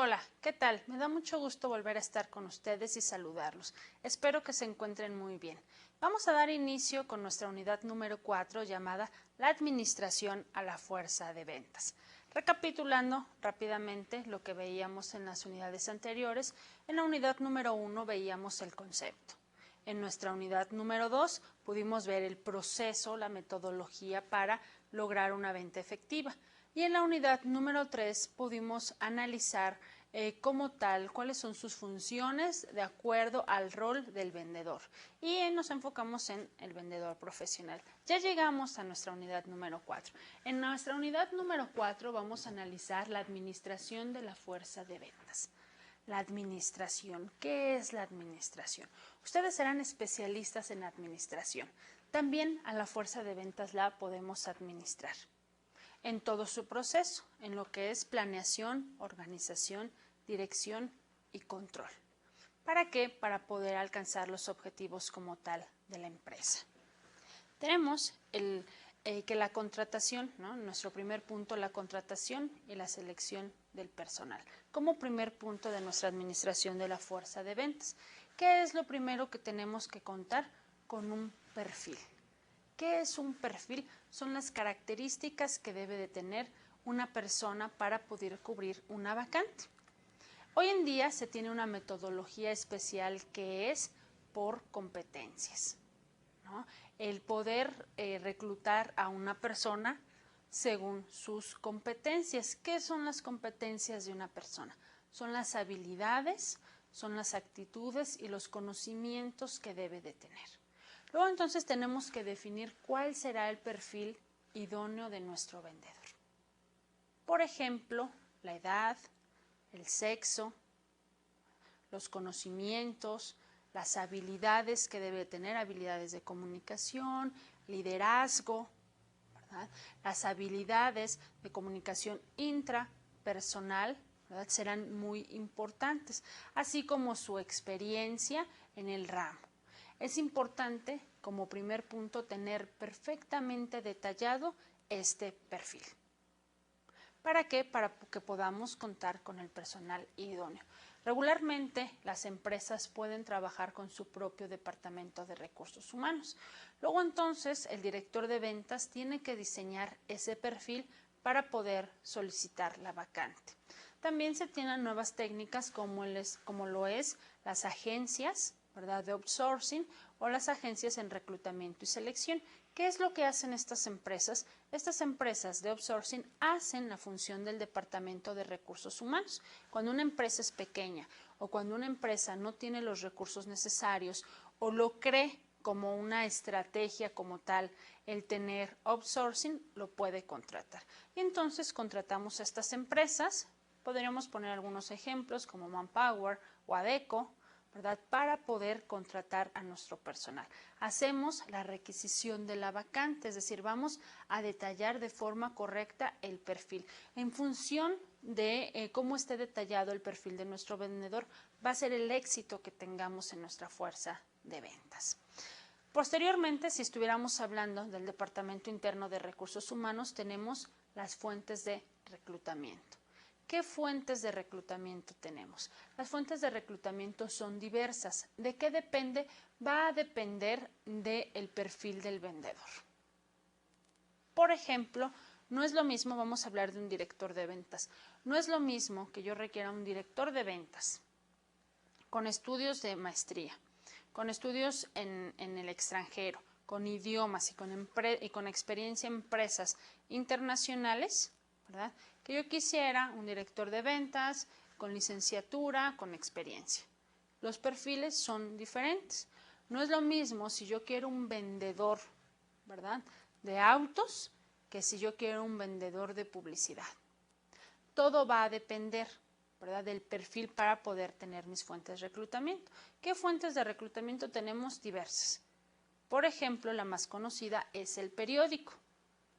Hola, ¿qué tal? Me da mucho gusto volver a estar con ustedes y saludarlos. Espero que se encuentren muy bien. Vamos a dar inicio con nuestra unidad número 4 llamada La Administración a la Fuerza de Ventas. Recapitulando rápidamente lo que veíamos en las unidades anteriores, en la unidad número 1 veíamos el concepto. En nuestra unidad número 2 pudimos ver el proceso, la metodología para lograr una venta efectiva. Y en la unidad número 3 pudimos analizar como tal cuáles son sus funciones de acuerdo al rol del vendedor. Y nos enfocamos en el vendedor profesional. Ya llegamos a nuestra unidad número 4. En nuestra unidad número 4 vamos a analizar la administración de la fuerza de ventas. La administración. ¿Qué es la administración? Ustedes serán especialistas en administración. También a la fuerza de ventas la podemos administrar en todo su proceso, en lo que es planeación, organización, dirección y control. ¿Para qué? Para poder alcanzar los objetivos como tal de la empresa. Tenemos que la contratación, ¿no? Nuestro primer punto, la contratación y la selección del personal. Como primer punto de nuestra administración de la fuerza de ventas. ¿Qué es lo primero que tenemos que contar? Con un perfil. ¿Qué es un perfil? Son las características que debe de tener una persona para poder cubrir una vacante. Hoy en día se tiene una metodología especial que es por competencias, ¿no? El poder reclutar a una persona según sus competencias. ¿Qué son las competencias de una persona? Son las habilidades, son las actitudes y los conocimientos que debe de tener. Luego entonces tenemos que definir cuál será el perfil idóneo de nuestro vendedor. Por ejemplo, la edad, el sexo, los conocimientos, las habilidades que debe tener, habilidades de comunicación, liderazgo, ¿verdad? Las habilidades de comunicación intrapersonal, ¿verdad? Serán muy importantes, así como su experiencia en el ramo. Es importante, como primer punto, tener perfectamente detallado este perfil. ¿Para qué? Para que podamos contar con el personal idóneo. Regularmente, las empresas pueden trabajar con su propio departamento de recursos humanos. Luego, entonces, el director de ventas tiene que diseñar ese perfil para poder solicitar la vacante. También se tienen nuevas técnicas como lo es las agencias, ¿verdad?, de outsourcing o las agencias en reclutamiento y selección. ¿Qué es lo que hacen estas empresas? Estas empresas de outsourcing hacen la función del departamento de recursos humanos. Cuando una empresa es pequeña o cuando una empresa no tiene los recursos necesarios o lo cree como una estrategia como tal, el tener outsourcing, lo puede contratar. Y entonces contratamos a estas empresas. Podríamos poner algunos ejemplos como Manpower o Adecco, ¿verdad?, para poder contratar a nuestro personal. Hacemos la requisición de la vacante, es decir, vamos a detallar de forma correcta el perfil. En función de cómo esté detallado el perfil de nuestro vendedor, va a ser el éxito que tengamos en nuestra fuerza de ventas. Posteriormente, si estuviéramos hablando del Departamento Interno de Recursos Humanos, tenemos las fuentes de reclutamiento. ¿Qué fuentes de reclutamiento tenemos? Las fuentes de reclutamiento son diversas. ¿De qué depende? Va a depender del perfil del vendedor. Por ejemplo, no es lo mismo, vamos a hablar de un director de ventas, no es lo mismo que yo requiera un director de ventas con estudios de maestría, con estudios en el extranjero, con idiomas y con experiencia en empresas internacionales, ¿verdad?, que yo quisiera un director de ventas con licenciatura, con experiencia. Los perfiles son diferentes. No es lo mismo si yo quiero un vendedor, ¿verdad?, de autos que si yo quiero un vendedor de publicidad. Todo va a depender, ¿verdad?, del perfil para poder tener mis fuentes de reclutamiento. ¿Qué fuentes de reclutamiento tenemos? Diversas. Por ejemplo, la más conocida es el periódico,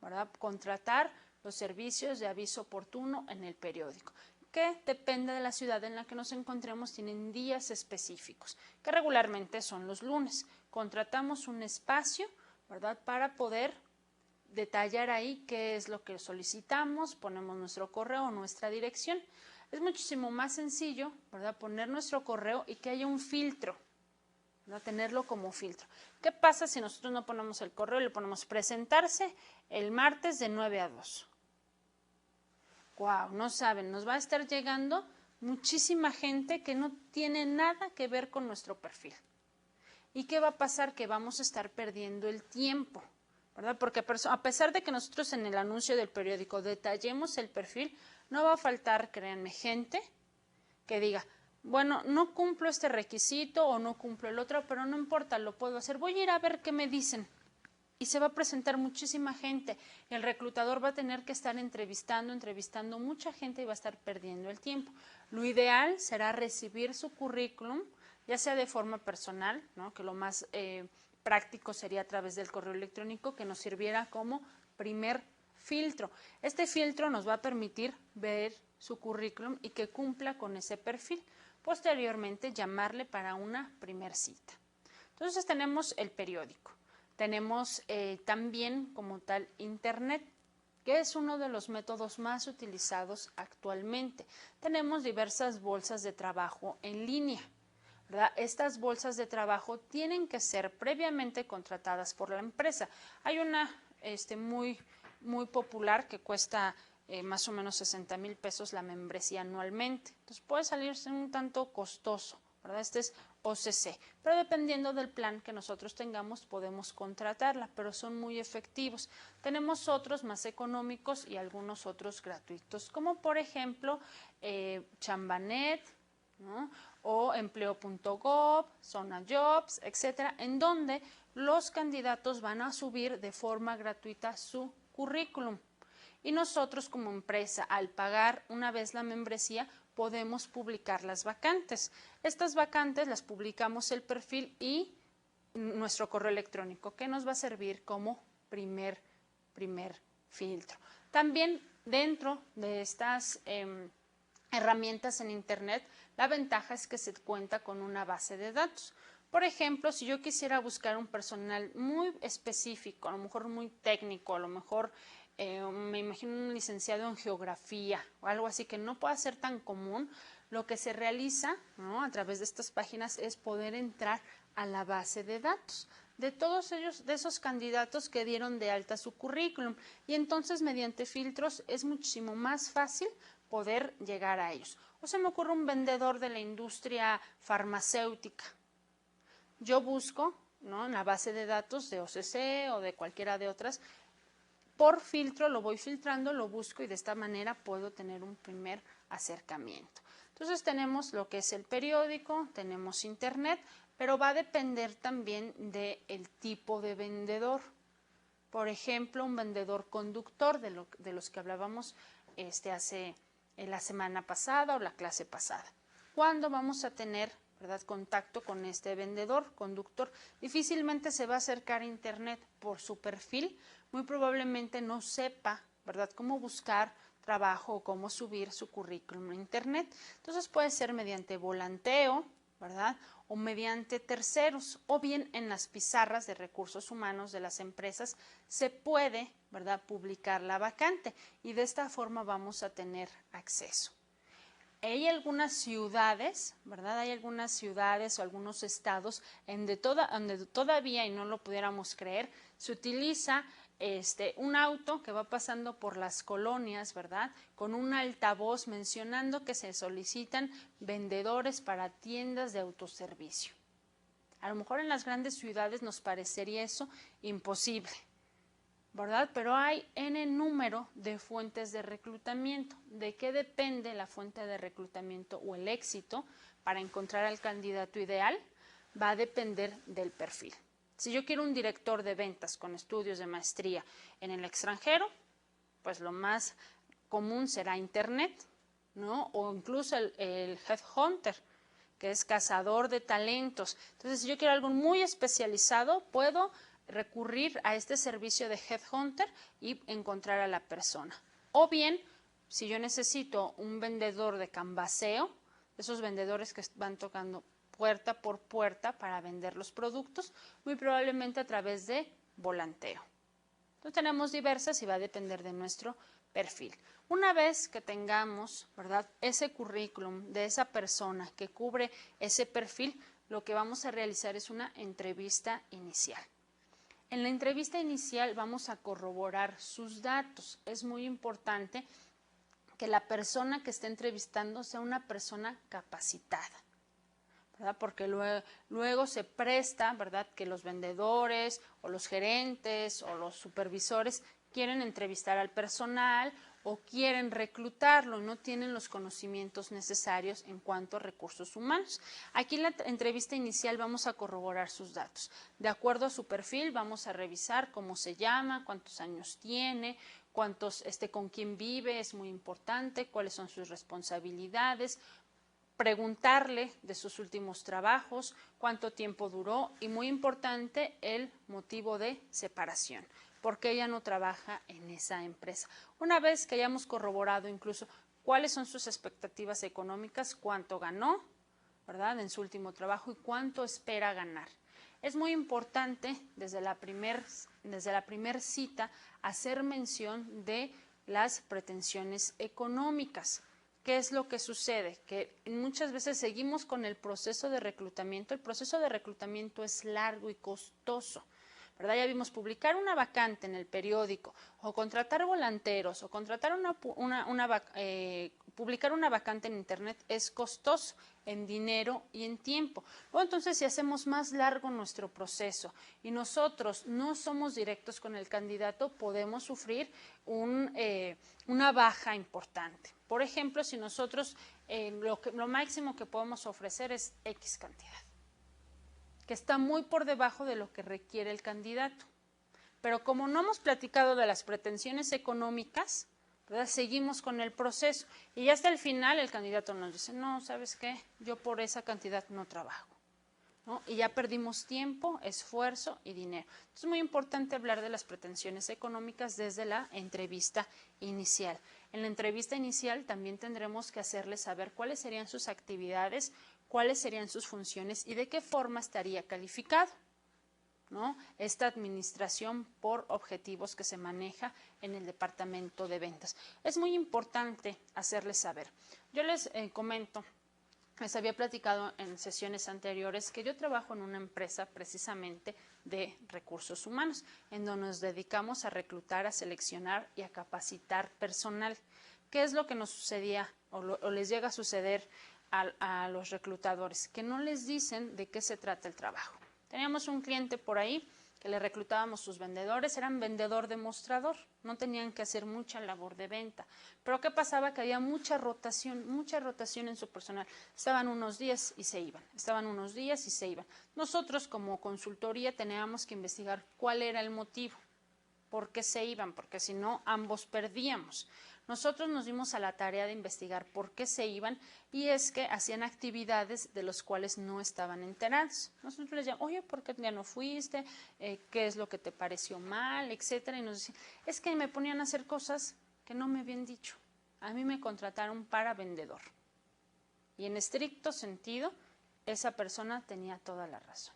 ¿verdad? Contratar los servicios de aviso oportuno en el periódico, que depende de la ciudad en la que nos encontremos, tienen días específicos, que regularmente son los lunes. Contratamos un espacio, ¿verdad?, para poder detallar ahí qué es lo que solicitamos, ponemos nuestro correo o nuestra dirección. Es muchísimo más sencillo, ¿verdad?, poner nuestro correo y que haya un filtro, ¿verdad?, tenerlo como filtro. ¿Qué pasa si nosotros no ponemos el correo y le ponemos presentarse el martes de 9 a 2? ¡Wow! No saben, nos va a estar llegando muchísima gente que no tiene nada que ver con nuestro perfil. ¿Y qué va a pasar? Que vamos a estar perdiendo el tiempo, ¿verdad? Porque a pesar de que nosotros en el anuncio del periódico detallemos el perfil, no va a faltar, créanme, gente que diga, bueno, no cumplo este requisito o no cumplo el otro, pero no importa, lo puedo hacer, voy a ir a ver qué me dicen. Y se va a presentar muchísima gente. El reclutador va a tener que estar entrevistando mucha gente y va a estar perdiendo el tiempo. Lo ideal será recibir su currículum, ya sea de forma personal, ¿no?, que lo más práctico sería a través del correo electrónico, que nos sirviera como primer filtro. Este filtro nos va a permitir ver su currículum y que cumpla con ese perfil. Posteriormente, llamarle para una primer cita. Entonces tenemos el periódico. Tenemos también como tal Internet, que es uno de los métodos más utilizados actualmente. Tenemos diversas bolsas de trabajo en línea, ¿verdad? Estas bolsas de trabajo tienen que ser previamente contratadas por la empresa. Hay una muy popular que cuesta más o menos 60,000 pesos la membresía anualmente. Entonces puede salirse un tanto costoso, ¿verdad? Este es OCC, pero dependiendo del plan que nosotros tengamos podemos contratarla, pero son muy efectivos. Tenemos otros más económicos y algunos otros gratuitos, como por ejemplo Chambanet, ¿no?, o empleo.gov, Zona Jobs, etcétera, en donde los candidatos van a subir de forma gratuita su currículum. Y nosotros como empresa, al pagar una vez la membresía, podemos publicar las vacantes. Estas vacantes las publicamos el perfil y nuestro correo electrónico, que nos va a servir como primer filtro. También dentro de estas herramientas en Internet, la ventaja es que se cuenta con una base de datos. Por ejemplo, si yo quisiera buscar un personal muy específico, a lo mejor muy técnico, a lo mejor me imagino un licenciado en geografía o algo así que no pueda ser tan común, lo que se realiza, ¿no?, a través de estas páginas es poder entrar a la base de datos de todos ellos, de esos candidatos que dieron de alta su currículum, y entonces mediante filtros es muchísimo más fácil poder llegar a ellos. O se me ocurre un vendedor de la industria farmacéutica. Yo busco, ¿no?, en la base de datos de OCC o de cualquiera de otras, por filtro lo voy filtrando, lo busco y de esta manera puedo tener un primer acercamiento. Entonces tenemos lo que es el periódico, tenemos Internet, pero va a depender también del tipo de vendedor. Por ejemplo, un vendedor conductor, de los que hablábamos hace la semana pasada o la clase pasada. ¿Cuándo vamos a tener, ¿verdad?, contacto con este vendedor conductor? Difícilmente se va a acercar a Internet por su perfil, muy probablemente no sepa, ¿verdad?, cómo buscar trabajo o cómo subir su currículum a Internet. Entonces puede ser mediante volanteo, ¿verdad?, o mediante terceros, o bien en las pizarras de recursos humanos de las empresas se puede, ¿verdad?, publicar la vacante y de esta forma vamos a tener acceso. Hay algunas ciudades, ¿verdad?, hay algunas ciudades o algunos estados donde todavía, y no lo pudiéramos creer, se utiliza un auto que va pasando por las colonias, ¿verdad?, con un altavoz mencionando que se solicitan vendedores para tiendas de autoservicio. A lo mejor en las grandes ciudades nos parecería eso imposible, ¿verdad? Pero hay N número de fuentes de reclutamiento. ¿De qué depende la fuente de reclutamiento o el éxito para encontrar al candidato ideal? Va a depender del perfil. Si yo quiero un director de ventas con estudios de maestría en el extranjero, pues lo más común será Internet, ¿no?, o incluso el headhunter, que es cazador de talentos. Entonces, si yo quiero algo muy especializado, puedo recurrir a este servicio de headhunter y encontrar a la persona. O bien, si yo necesito un vendedor de canvaseo, esos vendedores que van tocando puerta por puerta para vender los productos, muy probablemente a través de volanteo. Entonces tenemos diversas y va a depender de nuestro perfil. Una vez que tengamos, ¿verdad?, ese currículum de esa persona que cubre ese perfil, lo que vamos a realizar es una entrevista inicial. En la entrevista inicial vamos a corroborar sus datos. Es muy importante que la persona que esté entrevistando sea una persona capacitada, ¿verdad? Porque luego se presta, ¿verdad?, que los vendedores o los gerentes o los supervisores quieren entrevistar al personal o quieren reclutarlo, no tienen los conocimientos necesarios en cuanto a recursos humanos. Aquí en la entrevista inicial vamos a corroborar sus datos. De acuerdo a su perfil, vamos a revisar cómo se llama, cuántos años tiene, con quién vive, es muy importante, cuáles son sus responsabilidades, preguntarle de sus últimos trabajos, cuánto tiempo duró y, muy importante, el motivo de separación, porque ella no trabaja en esa empresa. Una vez que hayamos corroborado incluso cuáles son sus expectativas económicas, cuánto ganó, ¿verdad?, en su último trabajo y cuánto espera ganar. Es muy importante desde la primer cita hacer mención de las pretensiones económicas. ¿Qué es lo que sucede? Que muchas veces seguimos con el proceso de reclutamiento. El proceso de reclutamiento es largo y costoso, ¿verdad? Ya vimos, publicar una vacante en el periódico o contratar volanteros o contratar publicar una vacante en internet es costoso en dinero y en tiempo. O entonces, si hacemos más largo nuestro proceso y nosotros no somos directos con el candidato, podemos sufrir una baja importante. Por ejemplo, si nosotros lo máximo que podemos ofrecer es X cantidad, que está muy por debajo de lo que requiere el candidato. Pero como no hemos platicado de las pretensiones económicas, ¿verdad?, seguimos con el proceso y ya hasta el final el candidato nos dice, no, ¿sabes qué? Yo por esa cantidad no trabajo, ¿no? Y ya perdimos tiempo, esfuerzo y dinero. Entonces, es muy importante hablar de las pretensiones económicas desde la entrevista inicial. En la entrevista inicial también tendremos que hacerles saber cuáles serían sus actividades, cuáles serían sus funciones y de qué forma estaría calificado, ¿no?, esta administración por objetivos que se maneja en el departamento de ventas. Es muy importante hacerles saber. Yo les comento, les había platicado en sesiones anteriores que yo trabajo en una empresa precisamente de recursos humanos, en donde nos dedicamos a reclutar, a seleccionar y a capacitar personal. ¿Qué es lo que nos sucedía o les llega a suceder a los reclutadores? Que no les dicen de qué se trata el trabajo. Teníamos un cliente por ahí que le reclutábamos sus vendedores, eran vendedor demostrador, no tenían que hacer mucha labor de venta. Pero ¿qué pasaba? Que había mucha rotación en su personal. Estaban unos días y se iban, Nosotros como consultoría teníamos que investigar cuál era el motivo, por qué se iban, porque si no, ambos perdíamos. Nosotros nos dimos a la tarea de investigar por qué se iban y es que hacían actividades de las cuales no estaban enterados. Nosotros les decíamos, oye, ¿por qué ya no fuiste? ¿Qué es lo que te pareció mal? Etcétera. Y nos decían, es que me ponían a hacer cosas que no me habían dicho. A mí me contrataron para vendedor. Y en estricto sentido, esa persona tenía toda la razón.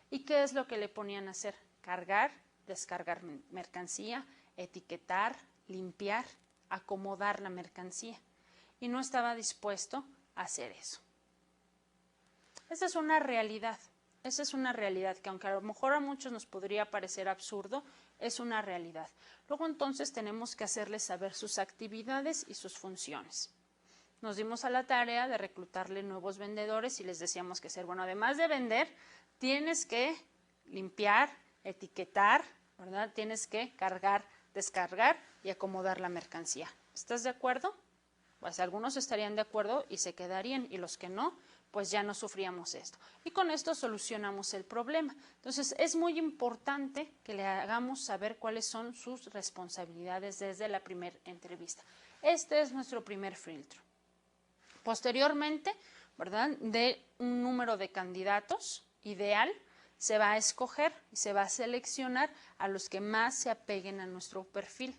¿Y qué es lo que le ponían a hacer? Cargar, descargar mercancía, etiquetar, limpiar, acomodar la mercancía, y no estaba dispuesto a hacer eso. Esa es una realidad que aunque a lo mejor a muchos nos podría parecer absurdo, es una realidad. Luego entonces tenemos que hacerles saber sus actividades y sus funciones. Nos dimos a la tarea de reclutarle nuevos vendedores y les decíamos que además de vender, tienes que limpiar, etiquetar, ¿verdad? Tienes que cargar, descargar y acomodar la mercancía. ¿Estás de acuerdo? Pues algunos estarían de acuerdo y se quedarían, y los que no, pues ya no sufríamos esto. Y con esto solucionamos el problema. Entonces, es muy importante que le hagamos saber cuáles son sus responsabilidades desde la primera entrevista. Este es nuestro primer filtro. Posteriormente, ¿verdad?, de un número de candidatos ideal, se va a escoger y se va a seleccionar a los que más se apeguen a nuestro perfil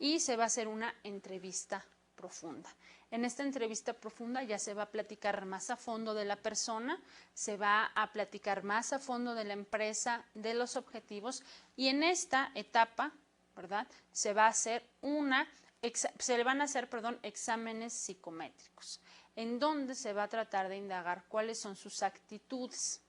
y se va a hacer una entrevista profunda. En esta entrevista profunda ya se va a platicar más a fondo de la persona, se va a platicar más a fondo de la empresa, de los objetivos, y en esta etapa, ¿verdad?, se va a hacer una se le van a hacer, exámenes psicométricos, en donde se va a tratar de indagar cuáles son sus actitudes,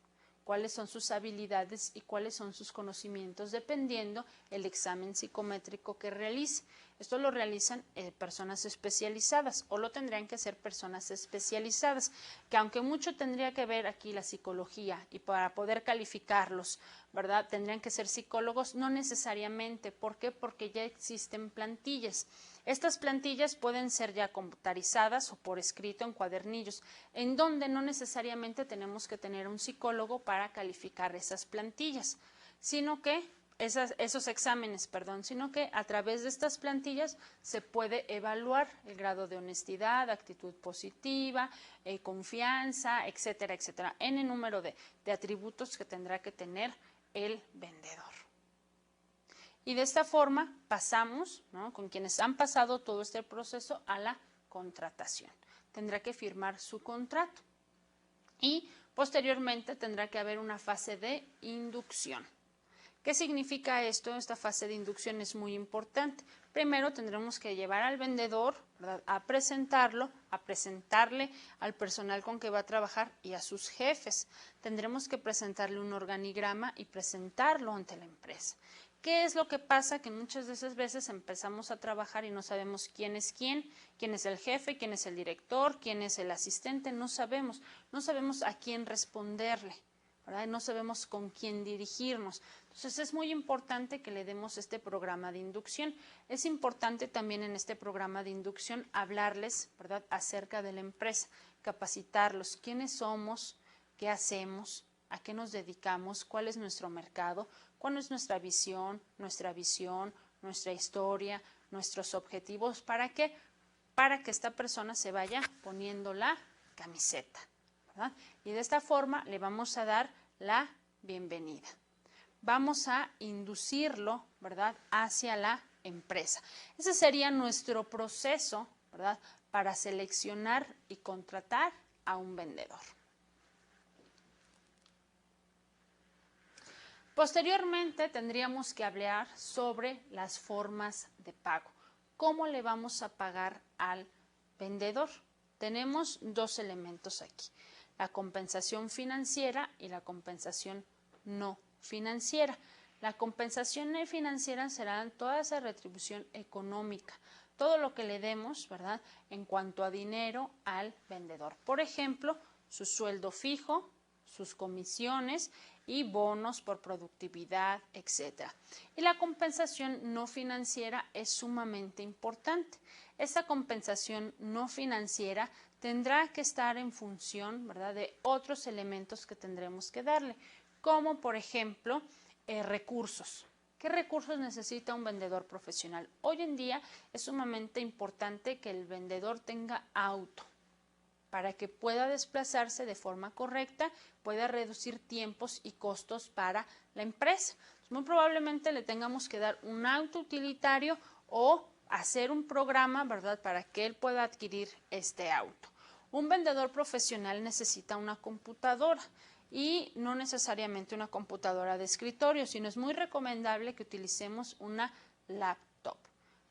cuáles son sus habilidades y cuáles son sus conocimientos, dependiendo el examen psicométrico que realice. Esto lo realizan personas especializadas, o lo tendrían que hacer personas especializadas, que aunque mucho tendría que ver aquí la psicología, y para poder calificarlos, ¿verdad?, tendrían que ser psicólogos, no necesariamente. ¿Por qué? Porque ya existen plantillas. Estas plantillas pueden ser ya computarizadas o por escrito en cuadernillos, en donde no necesariamente tenemos que tener un psicólogo para calificar esas plantillas, sino que esos exámenes, sino que a través de estas plantillas se puede evaluar el grado de honestidad, actitud positiva, confianza, etcétera, etcétera, en el número de atributos que tendrá que tener el vendedor. Y de esta forma pasamos, ¿no?, con quienes han pasado todo este proceso, a la contratación. Tendrá que firmar su contrato y posteriormente tendrá que haber una fase de inducción. ¿Qué significa esto? Esta fase de inducción es muy importante. Primero tendremos que llevar al vendedor, ¿verdad?, a presentarlo, a presentarle al personal con que va a trabajar y a sus jefes. Tendremos que presentarle un organigrama y presentarlo ante la empresa. ¿Qué es lo que pasa? Que muchas de esas veces empezamos a trabajar y no sabemos quién es el jefe, quién es el director, quién es el asistente, no sabemos a quién responderle, ¿verdad? No sabemos con quién dirigirnos. Entonces es muy importante que le demos este programa de inducción. Es importante también en este programa de inducción hablarles, ¿verdad?, acerca de la empresa, capacitarlos, quiénes somos, qué hacemos, a qué nos dedicamos, cuál es nuestro mercado, cuál es nuestra visión, nuestra historia, nuestros objetivos. ¿Para qué? Para que esta persona se vaya poniendo la camiseta, ¿verdad? Y de esta forma le vamos a dar la bienvenida. Vamos a inducirlo, ¿verdad?, hacia la empresa. Ese sería nuestro proceso, ¿verdad?, para seleccionar y contratar a un vendedor. Posteriormente tendríamos que hablar sobre las formas de pago. ¿Cómo le vamos a pagar al vendedor? Tenemos dos elementos aquí: la compensación financiera y la compensación no financiera. La compensación financiera será toda esa retribución económica, todo lo que le demos, ¿verdad?, en cuanto a dinero al vendedor. Por ejemplo, su sueldo fijo, sus comisiones y bonos por productividad, etc. Y la compensación no financiera es sumamente importante. Esta compensación no financiera tendrá que estar en función, ¿verdad?, de otros elementos que tendremos que darle, como por ejemplo recursos. ¿Qué recursos necesita un vendedor profesional? Hoy en día es sumamente importante que el vendedor tenga auto, para que pueda desplazarse de forma correcta, pueda reducir tiempos y costos para la empresa. Muy probablemente le tengamos que dar un auto utilitario o hacer un programa, ¿verdad?, para que él pueda adquirir este auto. Un vendedor profesional necesita una computadora, y no necesariamente una computadora de escritorio, sino es muy recomendable que utilicemos una laptop.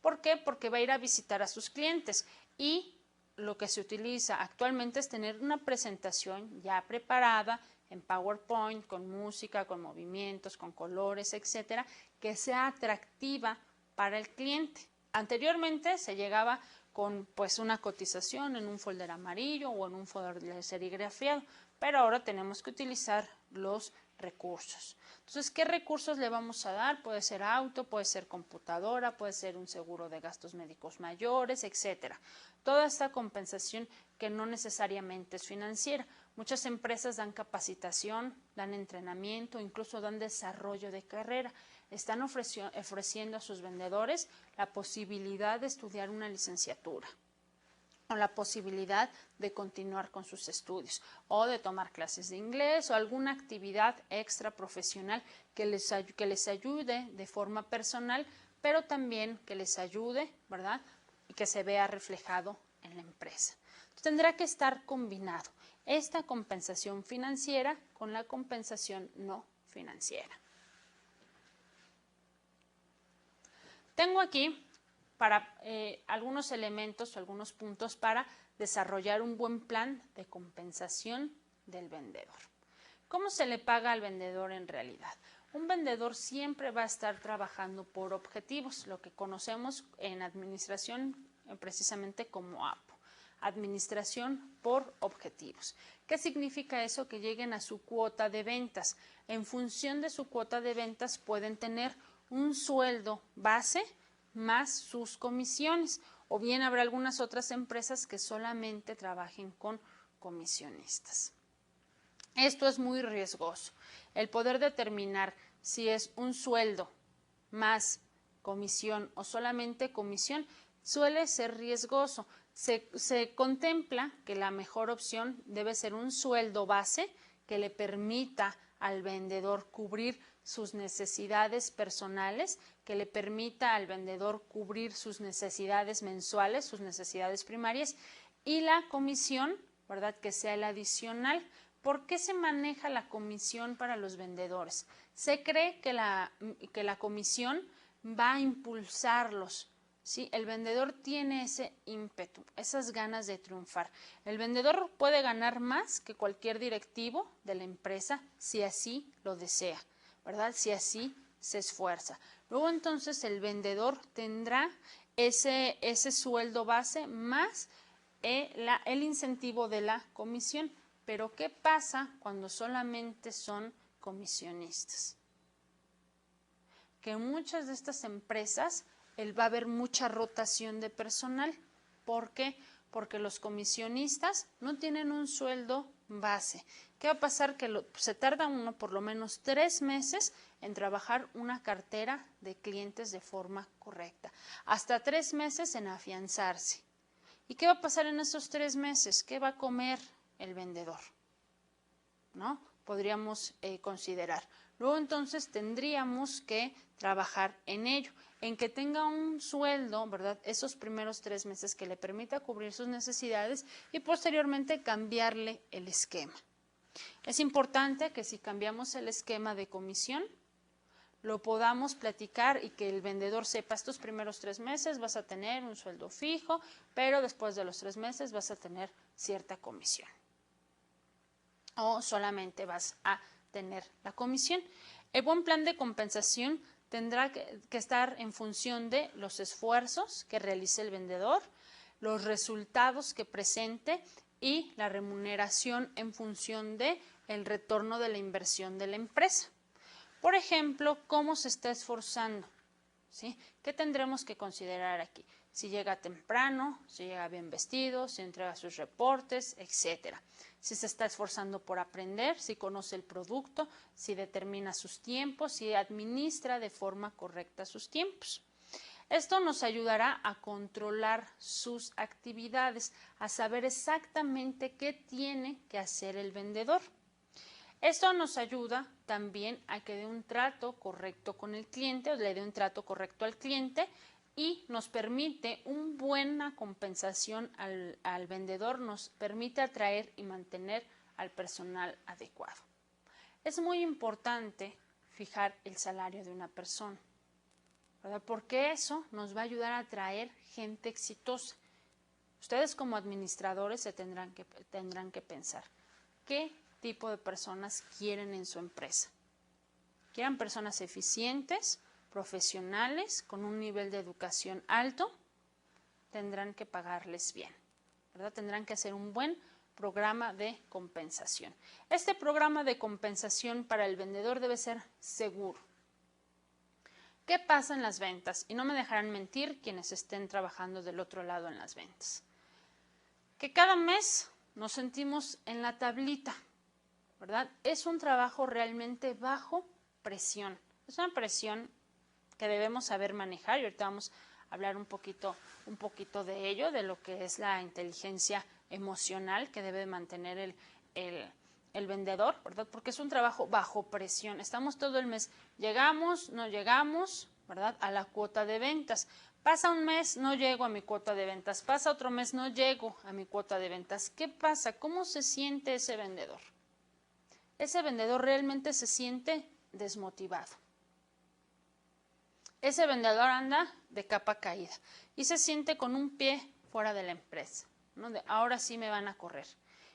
¿Por qué? Porque va a ir a visitar a sus clientes, y lo que se utiliza actualmente es tener una presentación ya preparada en PowerPoint, con música, con movimientos, con colores, etcétera, que sea atractiva para el cliente. Anteriormente se llegaba con una cotización en un folder amarillo o en un folder serigrafiado, pero ahora tenemos que utilizar los recursos. Entonces, ¿qué recursos le vamos a dar? Puede ser auto, puede ser computadora, puede ser un seguro de gastos médicos mayores, etcétera. Toda esta compensación que no necesariamente es financiera. Muchas empresas dan capacitación, dan entrenamiento, incluso dan desarrollo de carrera. Están ofreciendo a sus vendedores la posibilidad de estudiar una licenciatura, o la posibilidad de continuar con sus estudios, o de tomar clases de inglés, o alguna actividad extra profesional que les ayude de forma personal, pero también que les ayude, ¿verdad?, y que se vea reflejado en la empresa. Entonces, tendrá que estar combinado esta compensación financiera con la compensación no financiera. Tengo aquí, para algunos elementos o algunos puntos para desarrollar un buen plan de compensación del vendedor. ¿Cómo se le paga al vendedor en realidad? Un vendedor siempre va a estar trabajando por objetivos, lo que conocemos en administración precisamente como APO, administración por objetivos. ¿Qué significa eso? Que lleguen a su cuota de ventas. En función de su cuota de ventas pueden tener un sueldo base más sus comisiones, o bien habrá algunas otras empresas que solamente trabajen con comisionistas. Esto es muy riesgoso. El poder determinar si es un sueldo más comisión o solamente comisión suele ser riesgoso. Se contempla que la mejor opción debe ser un sueldo base que le permita al vendedor cubrir sus necesidades personales, que le permita al vendedor cubrir sus necesidades mensuales, sus necesidades primarias, y la comisión, ¿verdad?, que sea el adicional. ¿Por qué se maneja la comisión para los vendedores? Se cree que la comisión va a impulsarlos. ¿Sí? El vendedor tiene ese ímpetu, esas ganas de triunfar. El vendedor puede ganar más que cualquier directivo de la empresa si así lo desea, ¿verdad? Si así se esfuerza. Luego entonces el vendedor tendrá ese sueldo base más el incentivo de la comisión. Pero ¿qué pasa cuando solamente son comisionistas? Que en muchas de estas empresas va a haber mucha rotación de personal. ¿Por qué? Porque los comisionistas no tienen un sueldo base. ¿Qué va a pasar? Que se tarda uno por lo menos 3 meses en trabajar una cartera de clientes de forma correcta. Hasta 3 meses en afianzarse. ¿Y qué va a pasar en esos 3 meses? ¿Qué va a comer el vendedor? ¿No? Podríamos considerar. Luego entonces tendríamos que trabajar en ello, en que tenga un sueldo, ¿verdad?, esos primeros 3 meses que le permita cubrir sus necesidades y posteriormente cambiarle el esquema. Es importante que si cambiamos el esquema de comisión, lo podamos platicar y que el vendedor sepa, estos primeros 3 meses vas a tener un sueldo fijo, pero después de los 3 meses vas a tener cierta comisión. O solamente vas a tener la comisión. El buen plan de compensación tendrá que estar en función de los esfuerzos que realice el vendedor, los resultados que presente y la remuneración en función de el retorno de la inversión de la empresa. Por ejemplo, ¿cómo se está esforzando? ¿Sí? ¿Qué tendremos que considerar aquí? Si llega temprano, si llega bien vestido, si entrega sus reportes, etcétera. Si se está esforzando por aprender, si conoce el producto, si determina sus tiempos, si administra de forma correcta sus tiempos. Esto nos ayudará a controlar sus actividades, a saber exactamente qué tiene que hacer el vendedor. Esto nos ayuda también a que dé un trato correcto con el cliente, o le dé un trato correcto al cliente, y nos permite una buena compensación al vendedor, nos permite atraer y mantener al personal adecuado. Es muy importante fijar el salario de una persona, ¿verdad?, porque eso nos va a ayudar a atraer gente exitosa. Ustedes como administradores se tendrán que pensar, ¿qué tipo de personas quieren en su empresa? ¿Quieren personas eficientes, profesionales, con un nivel de educación alto? Tendrán que pagarles bien, ¿verdad? Tendrán que hacer un buen programa de compensación. Este programa de compensación para el vendedor debe ser seguro. ¿Qué pasa en las ventas? Y no me dejarán mentir quienes estén trabajando del otro lado en las ventas. Que cada mes nos sentimos en la tablita, ¿verdad? Es un trabajo realmente bajo presión. Es una presión que debemos saber manejar y ahorita vamos a hablar un poquito de ello, de lo que es la inteligencia emocional que debe mantener el vendedor, ¿verdad? Porque es un trabajo bajo presión. Estamos todo el mes, llegamos, no llegamos, ¿verdad?, a la cuota de ventas. Pasa un mes, no llego a mi cuota de ventas. Pasa otro mes, no llego a mi cuota de ventas. ¿Qué pasa? ¿Cómo se siente ese vendedor? Ese vendedor realmente se siente desmotivado. ese vendedor anda de capa caída y se siente con un pie fuera de la empresa, ¿no? De ahora sí me van a correr.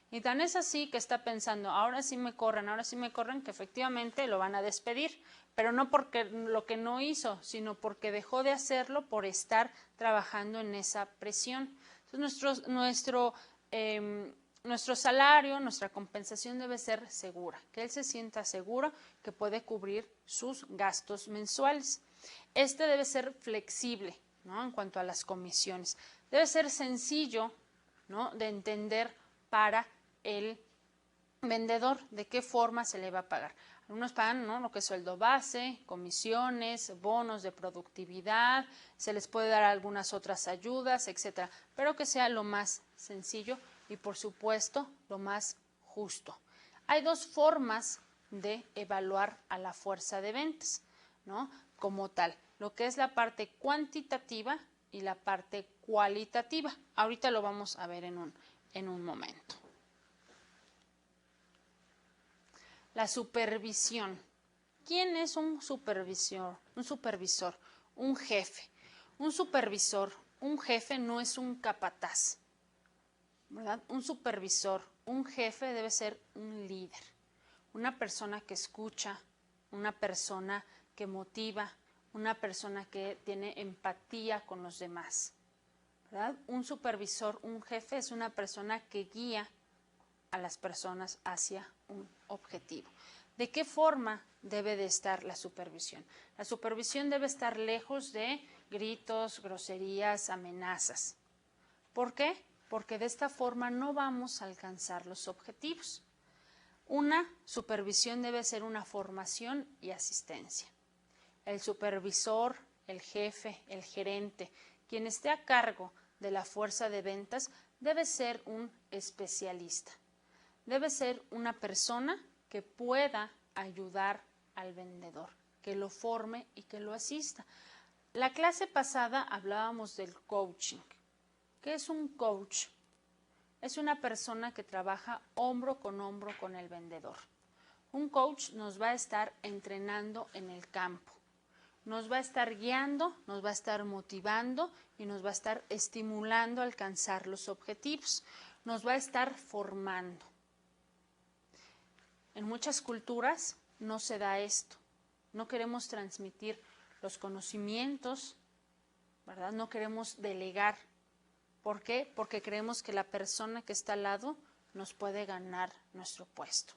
Y tan es así que está pensando, ahora sí me corren, que efectivamente lo van a despedir, pero no porque lo que no hizo, sino porque dejó de hacerlo por estar trabajando en esa presión. Entonces nuestro salario, nuestra compensación debe ser segura, que él se sienta seguro que puede cubrir sus gastos mensuales. Este debe ser flexible, ¿no? En cuanto a las comisiones. Debe ser sencillo, ¿no? De entender para el vendedor de qué forma se le va a pagar. Algunos pagan, ¿no? Lo que es sueldo base, comisiones, bonos de productividad, se les puede dar algunas otras ayudas, etcétera, pero que sea lo más sencillo y por supuesto lo más justo. Hay dos formas de evaluar a la fuerza de ventas, ¿no? Como tal, lo que es la parte cuantitativa y la parte cualitativa. Ahorita lo vamos a ver en un momento. La supervisión. ¿Quién es un supervisor? Un jefe. Un supervisor, un jefe no es un capataz, ¿verdad? Un supervisor, un jefe debe ser un líder, una persona que escucha, una persona que motiva, una persona que tiene empatía con los demás, ¿verdad? Un supervisor, un jefe es una persona que guía a las personas hacia un objetivo. ¿De qué forma debe de estar la supervisión? La supervisión debe estar lejos de gritos, groserías, amenazas. ¿Por qué? Porque de esta forma no vamos a alcanzar los objetivos. Una supervisión debe ser una formación y asistencia. El supervisor, el jefe, el gerente, quien esté a cargo de la fuerza de ventas, debe ser un especialista. Debe ser una persona que pueda ayudar al vendedor, que lo forme y que lo asista. La clase pasada hablábamos del coaching. ¿Qué es un coach? Es una persona que trabaja hombro con el vendedor. Un coach nos va a estar entrenando en el campo. Nos va a estar guiando, nos va a estar motivando y nos va a estar estimulando a alcanzar los objetivos. Nos va a estar formando. En muchas culturas no se da esto. No queremos transmitir los conocimientos, ¿verdad? No queremos delegar. ¿Por qué? Porque creemos que la persona que está al lado nos puede ganar nuestro puesto,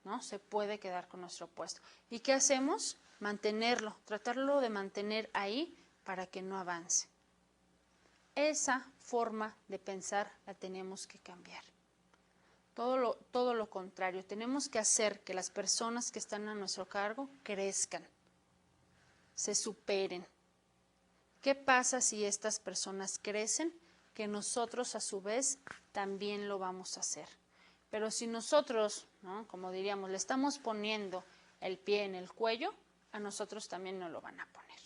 ¿no? Se puede quedar con nuestro puesto. ¿Y qué hacemos? Mantenerlo, tratarlo de mantener ahí para que no avance. Esa forma de pensar la tenemos que cambiar. Todo lo contrario, tenemos que hacer que las personas que están a nuestro cargo crezcan, se superen. ¿Qué pasa si estas personas crecen? Que nosotros a su vez también lo vamos a hacer. Pero si nosotros, ¿no? Como diríamos, le estamos poniendo el pie en el cuello, a nosotros también nos lo van a poner.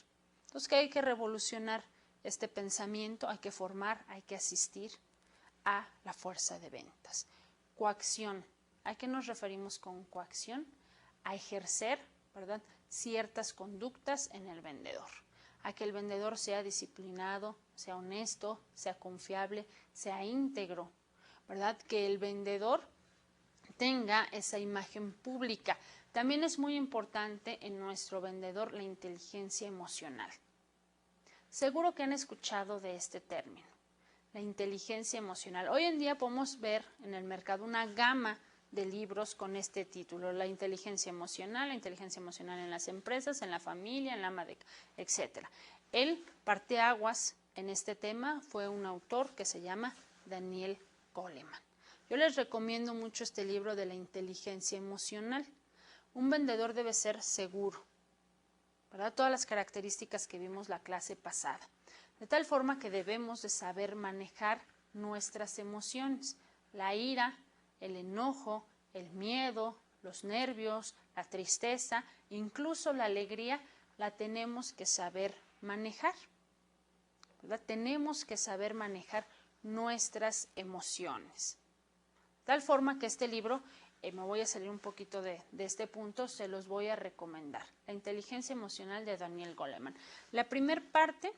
Entonces, que hay que revolucionar este pensamiento, hay que formar, hay que asistir a la fuerza de ventas. Coacción. ¿A qué nos referimos con coacción? A ejercer, ¿verdad?, ciertas conductas en el vendedor. A que el vendedor sea disciplinado, sea honesto, sea confiable, sea íntegro, ¿verdad? Que el vendedor tenga esa imagen pública. También es muy importante en nuestro vendedor la inteligencia emocional. Seguro que han escuchado de este término, la inteligencia emocional. Hoy en día podemos ver en el mercado una gama de libros con este título, la inteligencia emocional en las empresas, en la familia, en la ama de casa, etc. El parteaguas en este tema fue un autor que se llama Daniel Goleman. Yo les recomiendo mucho este libro de la inteligencia emocional. Un vendedor debe ser seguro, ¿verdad? Todas las características que vimos la clase pasada. De tal forma que debemos de saber manejar nuestras emociones, la ira, el enojo, el miedo, los nervios, la tristeza, incluso la alegría, la tenemos que saber manejar, ¿verdad? Tenemos que saber manejar nuestras emociones. De tal forma que este libro me voy a salir un poquito de este punto, se los voy a recomendar. La inteligencia emocional de Daniel Goleman. La primera parte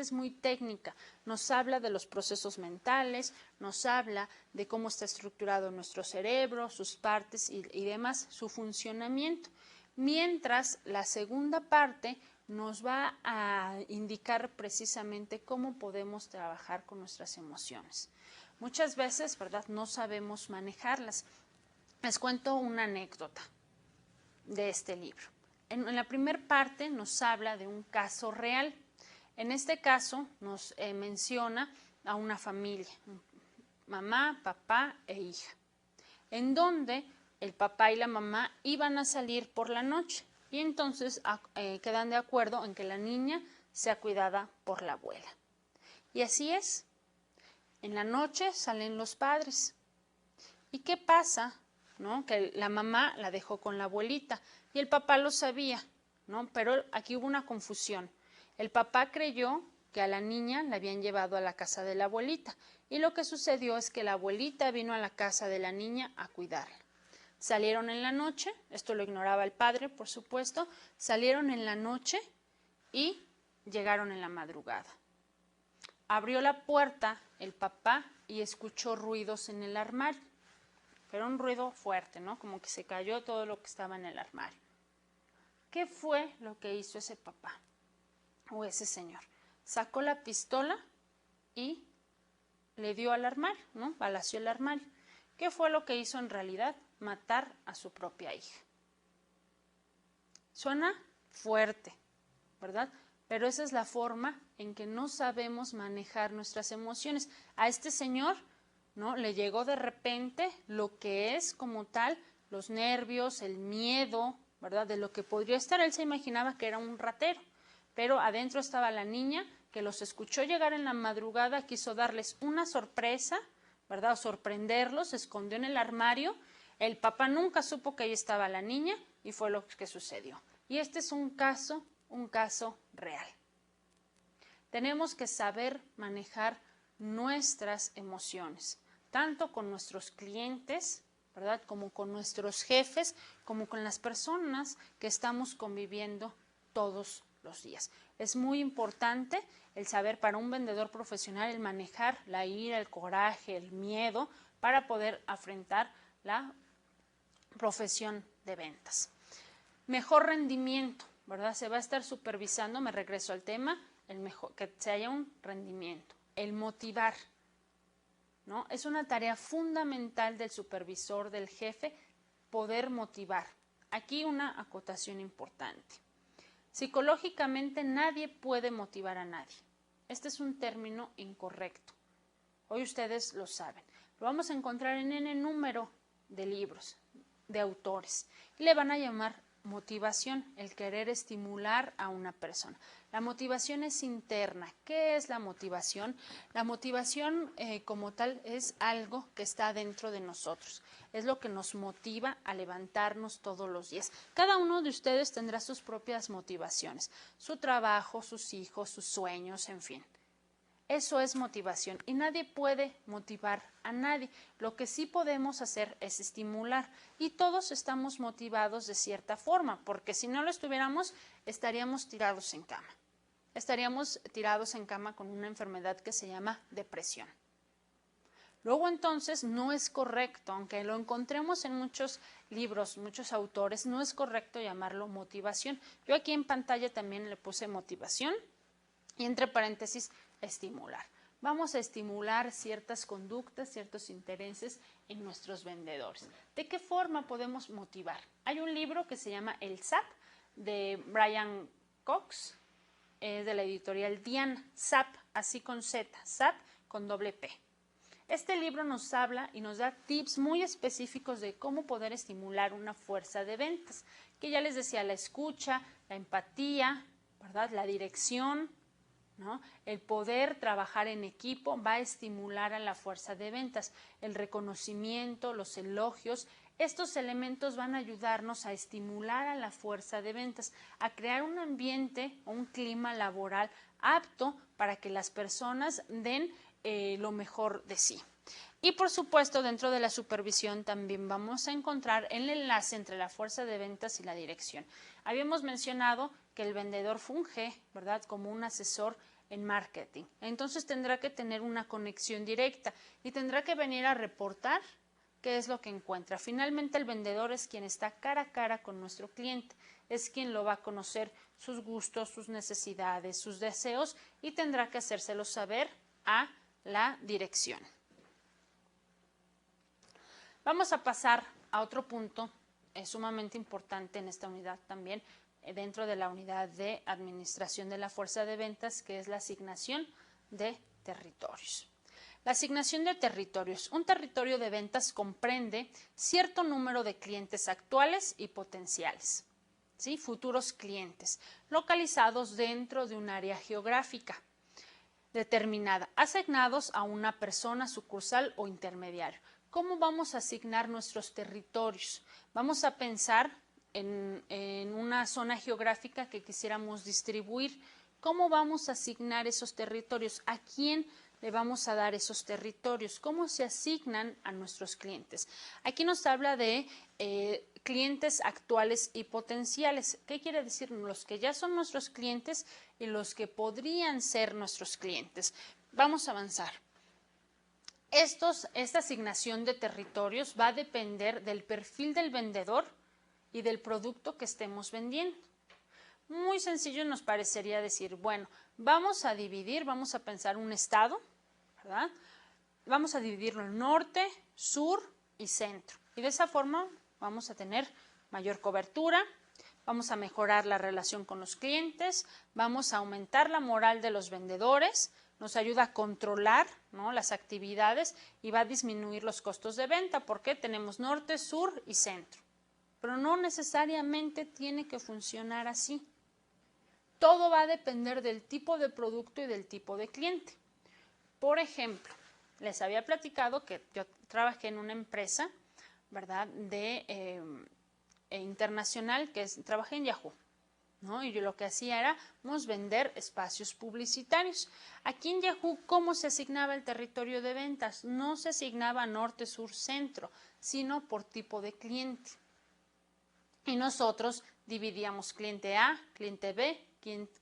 es muy técnica, nos habla de los procesos mentales, nos habla de cómo está estructurado nuestro cerebro, sus partes y demás, su funcionamiento. Mientras la segunda parte nos va a indicar precisamente cómo podemos trabajar con nuestras emociones. Muchas veces, ¿verdad?, no sabemos manejarlas. Les cuento una anécdota de este libro. En la primera parte nos habla de un caso real. En este caso nos menciona a una familia, mamá, papá e hija, en donde el papá y la mamá iban a salir por la noche y entonces quedan de acuerdo en que la niña sea cuidada por la abuela. Y así es. En la noche salen los padres. ¿Y qué pasa? ¿No? Que la mamá la dejó con la abuelita y el papá lo sabía, ¿no? Pero aquí hubo una confusión. El papá creyó que a la niña la habían llevado a la casa de la abuelita y lo que sucedió es que la abuelita vino a la casa de la niña a cuidarla. Salieron en la noche, esto lo ignoraba el padre, por supuesto, salieron en la noche y llegaron en la madrugada. Abrió la puerta el papá y escuchó ruidos en el armario, pero un ruido fuerte, ¿no? Como que se cayó todo lo que estaba en el armario. ¿Qué fue lo que hizo ese papá o ese señor? Sacó la pistola y le dio al armario, ¿no? Balaceó el armario. ¿Qué fue lo que hizo en realidad? Matar a su propia hija. Suena fuerte, ¿verdad? Pero esa es la forma en que no sabemos manejar nuestras emociones. A este señor, ¿no?, le llegó de repente lo que es como tal, los nervios, el miedo, ¿verdad?, de lo que podría estar. Él se imaginaba que era un ratero, pero adentro estaba la niña que los escuchó llegar en la madrugada, quiso darles una sorpresa, ¿verdad?, o sorprenderlos, se escondió en el armario. El papá nunca supo que ahí estaba la niña y fue lo que sucedió. Y este es un caso real. Tenemos que saber manejar nuestras emociones, tanto con nuestros clientes, ¿verdad?, como con nuestros jefes, como con las personas que estamos conviviendo todos los días. Es muy importante el saber, para un vendedor profesional, el manejar la ira, el coraje, el miedo, para poder afrontar la profesión de ventas. Mejor rendimiento, ¿verdad? Se va a estar supervisando, me regreso al tema, que se haya un rendimiento. El motivar, ¿no? Es una tarea fundamental del supervisor, del jefe, poder motivar. Aquí una acotación importante. Psicológicamente nadie puede motivar a nadie. Este es un término incorrecto. Hoy ustedes lo saben. Lo vamos a encontrar en N número de libros, de autores. Y le van a llamar motivación, el querer estimular a una persona. La motivación es interna. ¿Qué es la motivación? La motivación como tal es algo que está dentro de nosotros. Es lo que nos motiva a levantarnos todos los días. Cada uno de ustedes tendrá sus propias motivaciones, su trabajo, sus hijos, sus sueños, en fin. Eso es motivación y nadie puede motivar a nadie. Lo que sí podemos hacer es estimular y todos estamos motivados de cierta forma, porque si no lo estuviéramos, estaríamos tirados en cama. Estaríamos tirados en cama con una enfermedad que se llama depresión. Luego entonces no es correcto, aunque lo encontremos en muchos libros, muchos autores, no es correcto llamarlo motivación. Yo aquí en pantalla también le puse motivación y entre paréntesis estimular. Vamos a estimular ciertas conductas, ciertos intereses en nuestros vendedores. ¿De qué forma podemos motivar? Hay un libro que se llama El SAP de Brian Cox, de la editorial Diana. SAP, así con Z, SAP con doble P. Este libro nos habla y nos da tips muy específicos de cómo poder estimular una fuerza de ventas, que ya les decía, la escucha, la empatía, ¿verdad?, la dirección, ¿no? El poder trabajar en equipo va a estimular a la fuerza de ventas. El reconocimiento, los elogios, estos elementos van a ayudarnos a estimular a la fuerza de ventas, a crear un ambiente o un clima laboral apto para que las personas den lo mejor de sí. Y por supuesto, dentro de la supervisión también vamos a encontrar el enlace entre la fuerza de ventas y la dirección. Habíamos mencionado que el vendedor funge, ¿verdad?, como un asesor en marketing. Entonces tendrá que tener una conexión directa y tendrá que venir a reportar qué es lo que encuentra. Finalmente, el vendedor es quien está cara a cara con nuestro cliente, es quien lo va a conocer sus gustos, sus necesidades, sus deseos y tendrá que hacérselo saber a la dirección. Vamos a pasar a otro punto sumamente importante en esta unidad también, dentro de la unidad de administración de la fuerza de ventas, que es la asignación de territorios. La asignación de territorios. Un territorio de ventas comprende cierto número de clientes actuales y potenciales, ¿sí?, futuros clientes, localizados dentro de un área geográfica determinada, asignados a una persona, sucursal o intermediario. ¿Cómo vamos a asignar nuestros territorios? Vamos a pensar en una zona geográfica que quisiéramos distribuir. ¿Cómo vamos a asignar esos territorios? ¿A quién le vamos a dar esos territorios? ¿Cómo se asignan a nuestros clientes? Aquí nos habla de clientes actuales y potenciales. ¿Qué quiere decir? Los que ya son nuestros clientes y los que podrían ser nuestros clientes. Vamos a avanzar. Esta asignación de territorios va a depender del perfil del vendedor y del producto que estemos vendiendo. Muy sencillo nos parecería decir, bueno, vamos a dividir, vamos a pensar un estado, ¿verdad? Vamos a dividirlo en norte, sur y centro. Y de esa forma vamos a tener mayor cobertura, vamos a mejorar la relación con los clientes, vamos a aumentar la moral de los vendedores, nos ayuda a controlar, ¿no?, las actividades y va a disminuir los costos de venta porque tenemos norte, sur y centro. Pero no necesariamente tiene que funcionar así. Todo va a depender del tipo de producto y del tipo de cliente. Por ejemplo, les había platicado que yo trabajé en una empresa, ¿verdad?, internacional, trabajé en Yahoo, ¿no? Y yo lo que hacía era vender espacios publicitarios. Aquí en Yahoo, ¿cómo se asignaba el territorio de ventas? No se asignaba norte, sur, centro, sino por tipo de cliente. Y nosotros dividíamos cliente A, cliente B,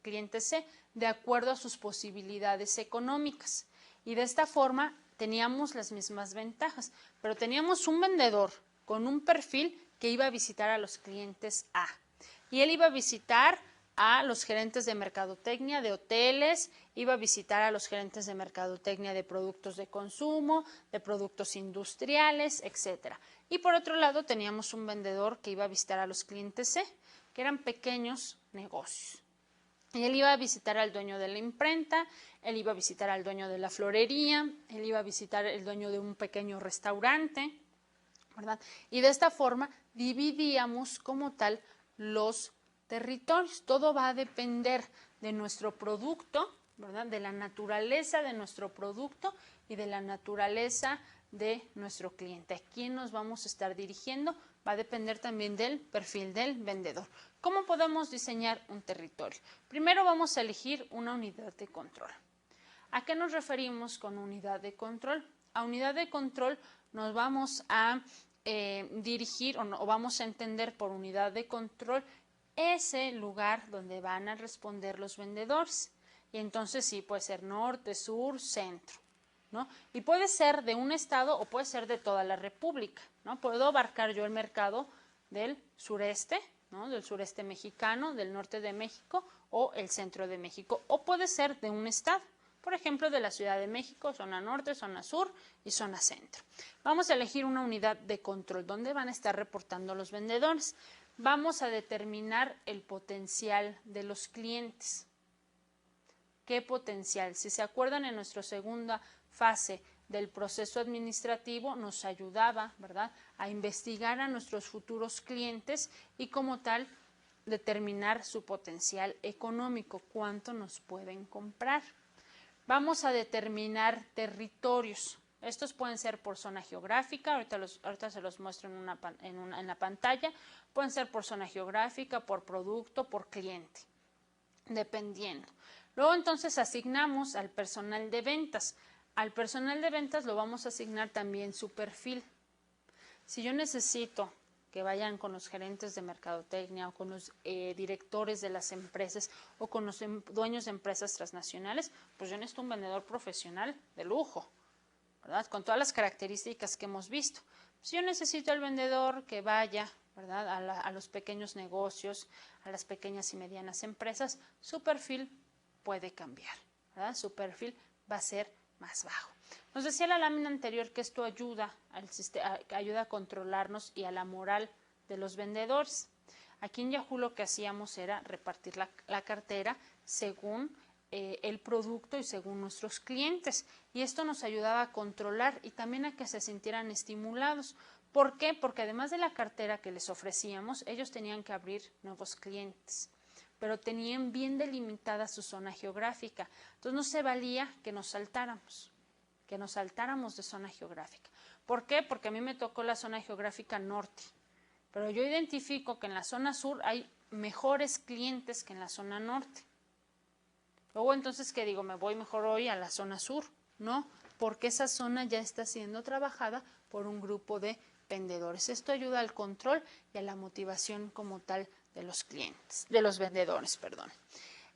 cliente C, de acuerdo a sus posibilidades económicas. Y de esta forma teníamos las mismas ventajas, pero teníamos un vendedor con un perfil que iba a visitar a los clientes A. Y él iba a visitar a los gerentes de mercadotecnia de hoteles, iba a visitar a los gerentes de mercadotecnia de productos de consumo, de productos industriales, etc. Y por otro lado teníamos un vendedor que iba a visitar a los clientes C, que eran pequeños negocios. Y él iba a visitar al dueño de la imprenta, él iba a visitar al dueño de la florería, él iba a visitar al dueño de un pequeño restaurante, ¿verdad? Y de esta forma dividíamos como tal los territorios. Todo va a depender de nuestro producto, ¿verdad?, de la naturaleza de nuestro producto y de la naturaleza de nuestro cliente. ¿A quién nos vamos a estar dirigiendo? Va a depender también del perfil del vendedor. ¿Cómo podemos diseñar un territorio? Primero vamos a elegir una unidad de control. ¿A qué nos referimos con unidad de control? A unidad de control nos vamos a dirigir o vamos a entender por unidad de control ese lugar donde van a responder los vendedores. Y entonces sí, puede ser norte, sur, centro, ¿no? Y puede ser de un estado o puede ser de toda la república, ¿no? Puedo abarcar yo el mercado del sureste, ¿no?, del sureste mexicano, del norte de México o el centro de México, o puede ser de un estado. Por ejemplo, de la Ciudad de México, zona norte, zona sur y zona centro. Vamos a elegir una unidad de control donde van a estar reportando los vendedores. Vamos a determinar el potencial de los clientes. ¿Qué potencial? Si se acuerdan, en nuestra segunda fase del proceso administrativo nos ayudaba, ¿verdad?, a investigar a nuestros futuros clientes y como tal determinar su potencial económico, cuánto nos pueden comprar. Vamos a determinar territorios. Estos pueden ser por zona geográfica, ahorita se los muestro en la pantalla. Pueden ser por zona geográfica, por producto, por cliente, dependiendo. Luego entonces asignamos al personal de ventas. Al personal de ventas lo vamos a asignar también su perfil. Si yo necesito que vayan con los gerentes de mercadotecnia o con los directores de las empresas o con los dueños de empresas transnacionales, pues yo necesito un vendedor profesional de lujo, ¿verdad? Con todas las características que hemos visto. Si yo necesito al vendedor que vaya, ¿verdad?, a los pequeños negocios, a las pequeñas y medianas empresas, su perfil puede cambiar, ¿verdad? Su perfil va a ser más bajo. Nos decía la lámina anterior que esto ayuda a controlarnos y a la moral de los vendedores. Aquí en Yahoo lo que hacíamos era repartir la cartera según el producto y según nuestros clientes, y esto nos ayudaba a controlar y también a que se sintieran estimulados. ¿Por qué? Porque además de la cartera que les ofrecíamos, ellos tenían que abrir nuevos clientes, pero tenían bien delimitada su zona geográfica. Entonces no se valía que nos saltáramos de zona geográfica. ¿Por qué? Porque a mí me tocó la zona geográfica norte, pero yo identifico que en la zona sur hay mejores clientes que en la zona norte. Luego entonces, ¿qué digo? Me voy mejor hoy a la zona sur, ¿no? Porque esa zona ya está siendo trabajada por un grupo de vendedores. Esto ayuda al control y a la motivación como tal de los clientes, de los vendedores, perdón.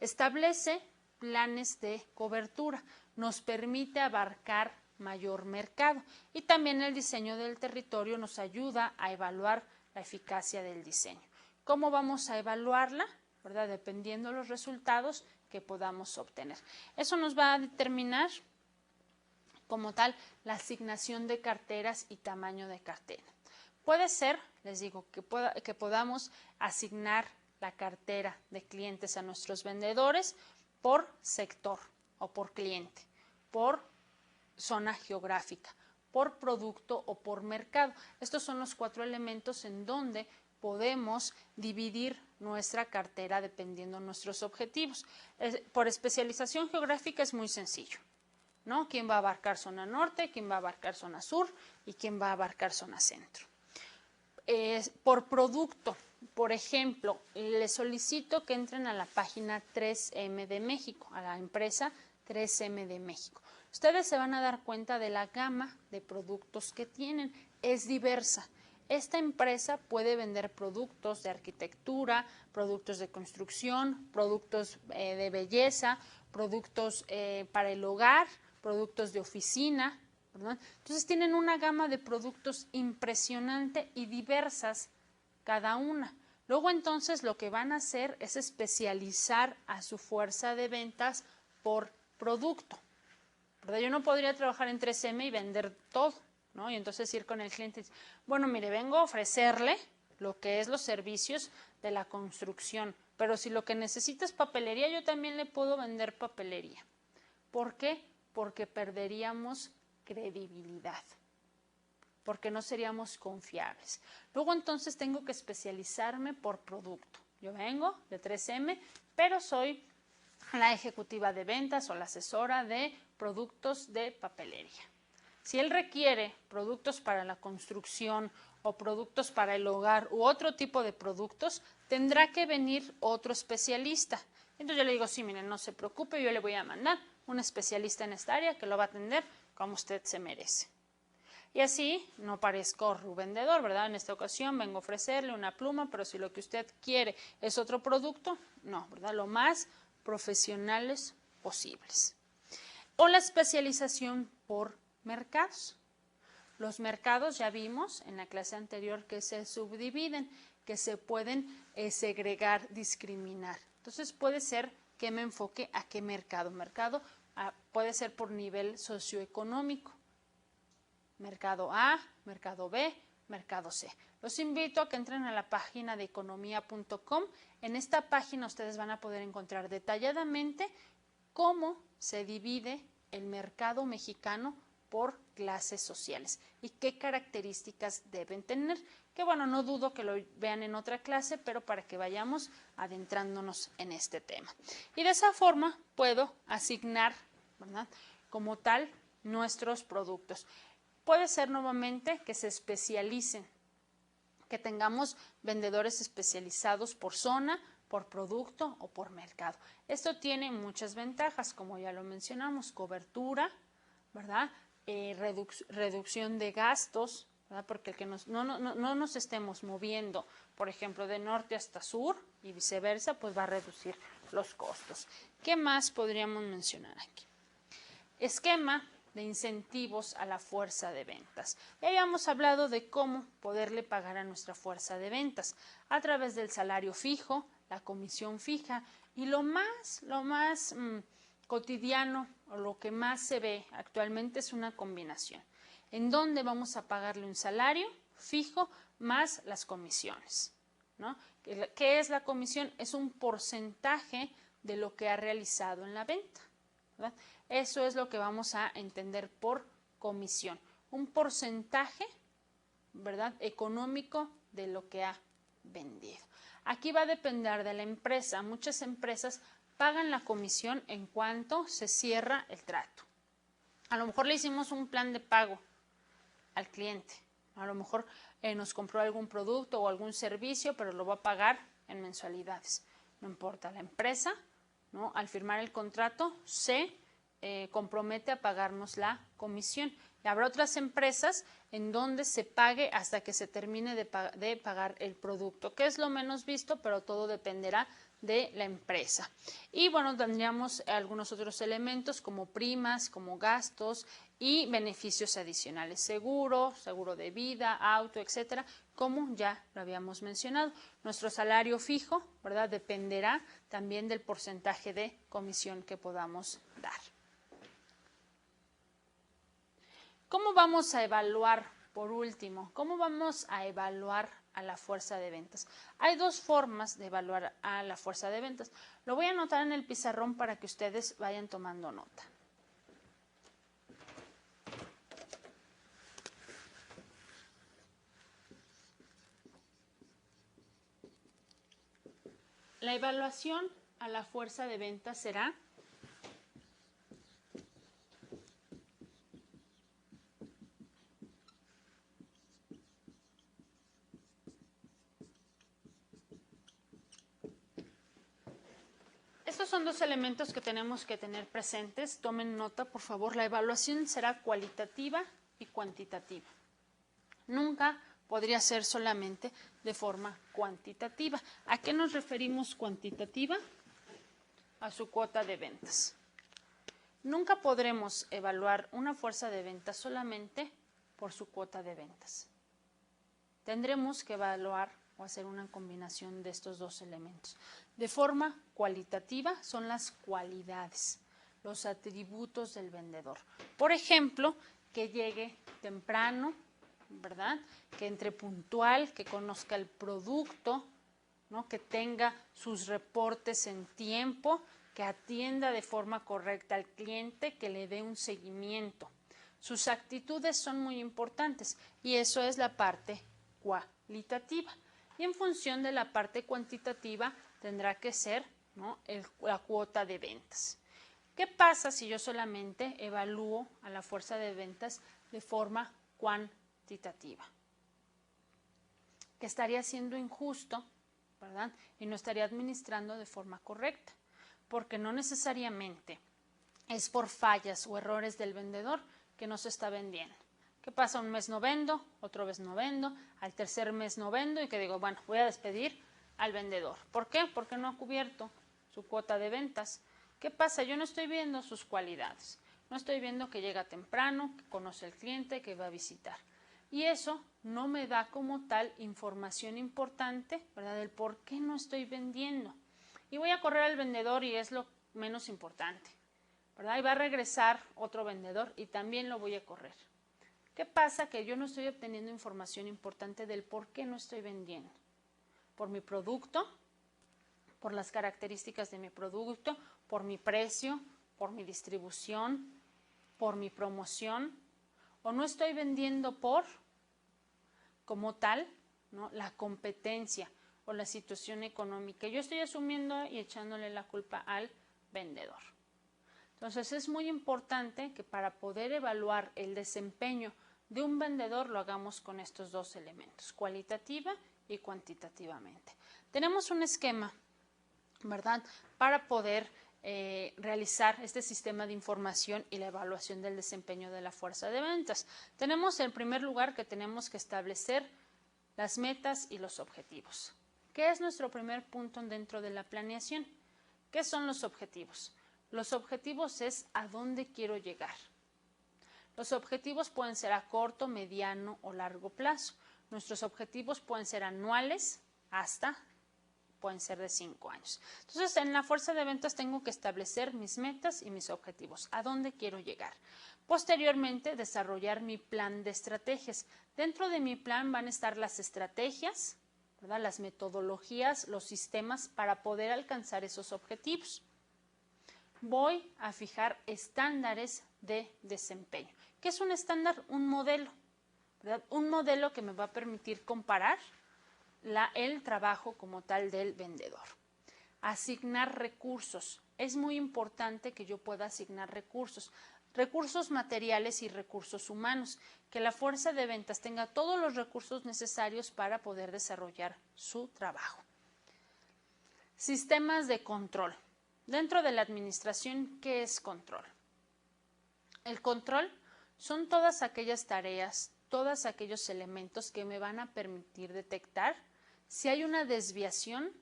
Establece planes de cobertura, nos permite abarcar mayor mercado y también el diseño del territorio nos ayuda a evaluar la eficacia del diseño. ¿Cómo vamos a evaluarla? ¿Verdad? Dependiendo de los resultados que podamos obtener. Eso nos va a determinar como tal la asignación de carteras y tamaño de cartera. Puede ser, les digo, que podamos asignar la cartera de clientes a nuestros vendedores por sector o por cliente, por zona geográfica, por producto o por mercado. Estos son los 4 elementos en donde podemos dividir nuestra cartera dependiendo de nuestros objetivos. Por especialización geográfica es muy sencillo, ¿no? ¿Quién va a abarcar zona norte, quién va a abarcar zona sur y quién va a abarcar zona centro? Por producto, por ejemplo, les solicito que entren a la página 3M de México, a la empresa 3M de México. Ustedes se van a dar cuenta de la gama de productos que tienen, es diversa. Esta empresa puede vender productos de arquitectura, productos de construcción, productos de belleza, productos para el hogar, productos de oficina, ¿verdad? Entonces tienen una gama de productos impresionante y diversas cada una. Luego entonces lo que van a hacer es especializar a su fuerza de ventas por producto, ¿verdad? Yo no podría trabajar en 3M y vender todo, ¿no? Y entonces ir con el cliente y decir, bueno, mire, vengo a ofrecerle lo que es los servicios de la construcción, pero si lo que necesita es papelería, yo también le puedo vender papelería. ¿Por qué? Porque perderíamos credibilidad, porque no seríamos confiables. Luego entonces tengo que especializarme por producto. Yo vengo de 3M, pero soy la ejecutiva de ventas o la asesora de productos de papelería. Si él requiere productos para la construcción o productos para el hogar u otro tipo de productos, tendrá que venir otro especialista. Entonces yo le digo, sí, miren, no se preocupe, yo le voy a mandar un especialista en esta área que lo va a atender como usted se merece. Y así no parezco vendedor, ¿verdad? En esta ocasión vengo a ofrecerle una pluma, pero si lo que usted quiere es otro producto, no, ¿verdad? Lo más profesionales posibles. O la especialización por mercados. Los mercados ya vimos en la clase anterior que se subdividen, que se pueden segregar, discriminar. Entonces puede ser que me enfoque a qué mercado. Mercado puede ser por nivel socioeconómico. Mercado A, mercado B, mercado C. Los invito a que entren a la página de economía.com. En esta página ustedes van a poder encontrar detalladamente cómo se divide el mercado mexicano por clases sociales y qué características deben tener, que bueno, no dudo que lo vean en otra clase, pero para que vayamos adentrándonos en este tema. Y de esa forma puedo asignar, ¿verdad?, como tal nuestros productos. Puede ser nuevamente que se especialicen, que tengamos vendedores especializados por zona, por producto o por mercado. Esto tiene muchas ventajas, como ya lo mencionamos, cobertura, ¿verdad? Reducción de gastos, ¿verdad? Porque el que no nos estemos moviendo, por ejemplo, de norte hasta sur y viceversa, pues va a reducir los costos. ¿Qué más podríamos mencionar aquí? Esquema de incentivos a la fuerza de ventas. Ya habíamos hablado de cómo poderle pagar a nuestra fuerza de ventas a través del salario fijo, la comisión fija y lo más cotidiano o lo que más se ve actualmente es una combinación en donde vamos a pagarle un salario fijo más las comisiones, ¿no? ¿Qué es la comisión? Es un porcentaje de lo que ha realizado en la venta, ¿verdad? Eso es lo que vamos a entender por comisión, un porcentaje, ¿verdad?, económico de lo que ha vendido. Aquí va a depender de la empresa. Muchas empresas pagan la comisión en cuanto se cierra el trato. A lo mejor le hicimos un plan de pago al cliente. A lo mejor nos compró algún producto o algún servicio, pero lo va a pagar en mensualidades. No importa, la empresa, ¿no?, al firmar el contrato se compromete a pagarnos la comisión. Y habrá otras empresas en donde se pague hasta que se termine de pagar el producto, que es lo menos visto, pero todo dependerá de la empresa. Y bueno, tendríamos algunos otros elementos como primas, como gastos y beneficios adicionales, seguro de vida, auto, etcétera, como ya lo habíamos mencionado. Nuestro salario fijo, ¿verdad?, dependerá también del porcentaje de comisión que podamos dar. ¿Cómo vamos a evaluar, por último, cómo vamos a evaluar a la fuerza de ventas? Hay dos formas de evaluar a la fuerza de ventas. Lo voy a anotar en el pizarrón para que ustedes vayan tomando nota. La evaluación a la fuerza de ventas será estos son dos elementos que tenemos que tener presentes. Tomen nota, por favor. La evaluación será cualitativa y cuantitativa. Nunca podría ser solamente de forma cuantitativa. ¿A qué nos referimos cuantitativa? A su cuota de ventas. Nunca podremos evaluar una fuerza de ventas solamente por su cuota de ventas. Tendremos que evaluar o hacer una combinación de estos dos elementos. De forma cualitativa son las cualidades, los atributos del vendedor. Por ejemplo, que llegue temprano, ¿verdad?, que entre puntual, que conozca el producto, ¿no?, que tenga sus reportes en tiempo, que atienda de forma correcta al cliente, que le dé un seguimiento. Sus actitudes son muy importantes y eso es la parte cualitativa. Y en función de la parte cuantitativa tendrá que ser, ¿no?, la cuota de ventas. ¿Qué pasa si yo solamente evalúo a la fuerza de ventas de forma cuantitativa? Que estaría siendo injusto, ¿verdad?, y no estaría administrando de forma correcta, porque no necesariamente es por fallas o errores del vendedor que no se está vendiendo. ¿Qué pasa? Un mes no vendo, otro mes no vendo, al tercer mes no vendo y que digo, bueno, voy a despedir al vendedor. ¿Por qué? Porque no ha cubierto su cuota de ventas. ¿Qué pasa? Yo no estoy viendo sus cualidades, no estoy viendo que llega temprano, que conoce al cliente, que va a visitar. Y eso no me da como tal información importante, ¿verdad?, del por qué no estoy vendiendo. Y voy a correr al vendedor y es lo menos importante, ¿verdad? Y va a regresar otro vendedor y también lo voy a correr. ¿Qué pasa? Que yo no estoy obteniendo información importante del por qué no estoy vendiendo. Por mi producto, por las características de mi producto, por mi precio, por mi distribución, por mi promoción, o no estoy vendiendo por, como tal, ¿no?, la competencia o la situación económica. Yo estoy asumiendo y echándole la culpa al vendedor. Entonces es muy importante que para poder evaluar el desempeño de un vendedor lo hagamos con estos dos elementos, cualitativa y cuantitativamente. Tenemos un esquema, ¿verdad?, para poder realizar este sistema de información y la evaluación del desempeño de la fuerza de ventas. Tenemos en primer lugar que tenemos que establecer las metas y los objetivos. ¿Qué es nuestro primer punto dentro de la planeación? ¿Qué son los objetivos? Los objetivos es a dónde quiero llegar. Los objetivos pueden ser a corto, mediano o largo plazo. Nuestros objetivos pueden ser anuales pueden ser de 5 años. Entonces, en la fuerza de ventas tengo que establecer mis metas y mis objetivos, a dónde quiero llegar. Posteriormente, desarrollar mi plan de estrategias. Dentro de mi plan van a estar las estrategias, ¿verdad?, las metodologías, los sistemas para poder alcanzar esos objetivos. Voy a fijar estándares de desempeño. ¿Qué es un estándar? Un modelo, ¿verdad? Un modelo que me va a permitir comparar el trabajo como tal del vendedor. Asignar recursos. Es muy importante que yo pueda asignar recursos materiales y recursos humanos, que la fuerza de ventas tenga todos los recursos necesarios para poder desarrollar su trabajo. Sistemas de control. Dentro de la administración, ¿qué es control? El control son todas aquellas tareas, todos aquellos elementos que me van a permitir detectar si hay una desviación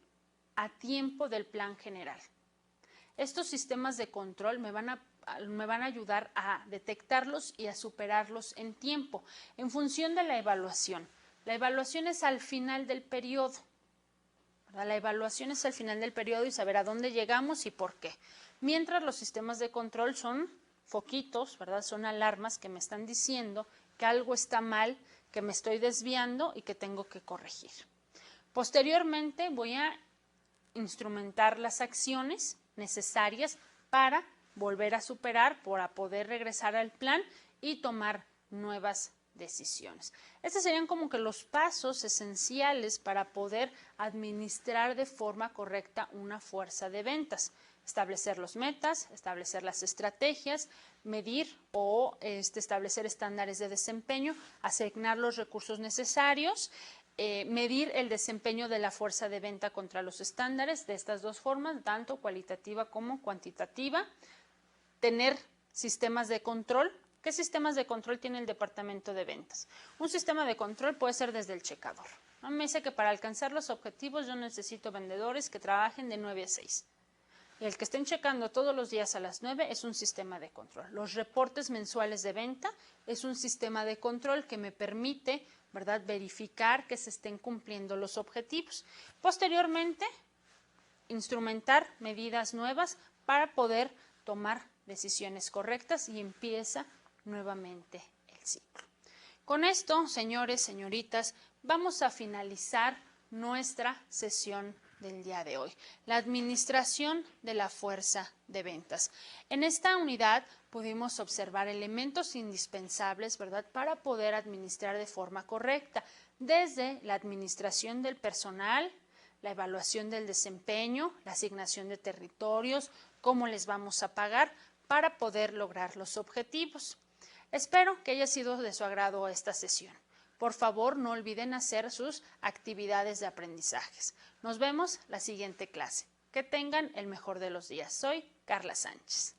a tiempo del plan general. Estos sistemas de control me van a ayudar a detectarlos y a superarlos en tiempo, en función de la evaluación. La evaluación es al final del periodo. La evaluación es al final del periodo y saber a dónde llegamos y por qué. Mientras los sistemas de control son foquitos, ¿verdad? Son alarmas que me están diciendo que algo está mal, que me estoy desviando y que tengo que corregir. Posteriormente voy a instrumentar las acciones necesarias para volver a superar, para poder regresar al plan y tomar nuevas decisiones. Estos serían como que los pasos esenciales para poder administrar de forma correcta una fuerza de ventas. Establecer los metas, establecer las estrategias, medir o establecer estándares de desempeño, asignar los recursos necesarios, medir el desempeño de la fuerza de venta contra los estándares de estas dos formas, tanto cualitativa como cuantitativa, tener sistemas de control. ¿Qué sistemas de control tiene el departamento de ventas? Un sistema de control puede ser desde el checador. Me dice que para alcanzar los objetivos yo necesito vendedores que trabajen de 9 a 6. Y el que estén checando todos los días a las 9 es un sistema de control. Los reportes mensuales de venta es un sistema de control que me permite, ¿verdad?, verificar que se estén cumpliendo los objetivos. Posteriormente, instrumentar medidas nuevas para poder tomar decisiones correctas y empieza nuevamente el ciclo. Con esto, señores, señoritas, vamos a finalizar nuestra sesión del día de hoy, la administración de la fuerza de ventas. En esta unidad pudimos observar elementos indispensables, ¿verdad?, para poder administrar de forma correcta, desde la administración del personal, la evaluación del desempeño, la asignación de territorios, cómo les vamos a pagar para poder lograr los objetivos. Espero que haya sido de su agrado esta sesión. Por favor, no olviden hacer sus actividades de aprendizajes. Nos vemos la siguiente clase. Que tengan el mejor de los días. Soy Carla Sánchez.